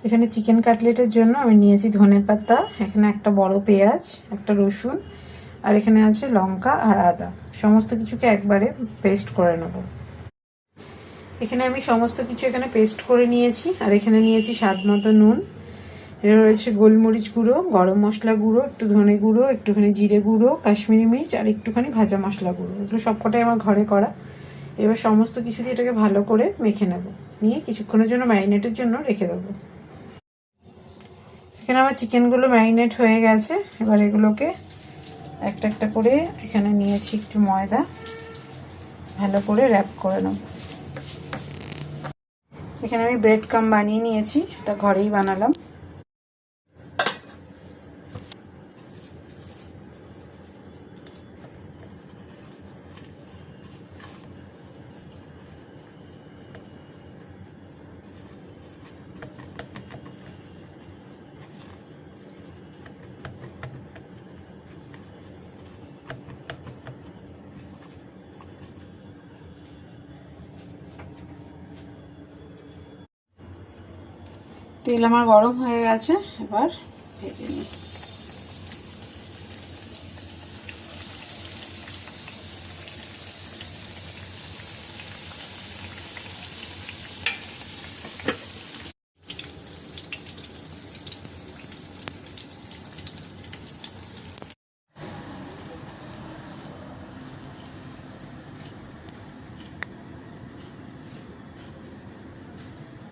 এখানে চিকেন কাটলেটের জন্য আমি নিয়েছি ধনেপাতা, এখানে একটা বড় পেঁয়াজ, একটা রসুন, আর এখানে আছে লঙ্কা আর আদা। সমস্ত কিছুকে একবারে পেস্ট করে নেব। এখানে আমি সমস্ত কিছু এখানে পেস্ট করে নিয়েছি। আর এখানে নিয়েছি স্বাদ মতো নুন, এর রয়েছে গোলমরিচ গুঁড়ো, গরম মশলা গুঁড়ো, একটু ধনে গুঁড়ো, একটুখানি জিরে গুঁড়ো, কাশ্মীরি মির্চ আর একটুখানি ভাজা মশলা গুঁড়ো। এগুলো সবকটাই আমার ঘরে করা। এবার সমস্ত কিছু দিয়ে এটাকে ভালো করে মেখে নেব, নিয়ে কিছুক্ষণের জন্য ম্যারিনেটের জন্য রেখে দেবো। এখানে আমার চিকেনগুলো ম্যারিনেট হয়ে গেছে। এবার এগুলোকে একটা একটা করে এখানে নিয়েছি একটু ময়দা, ভালো করে র্যাপ করে নেব। এখানে আমি ব্রেড ক্রাম্ব বানিয়ে নিয়েছি, এটা ঘরেই বানালাম। তেল আমার গরম হয়ে গেছে, এবার ভেজে নিই।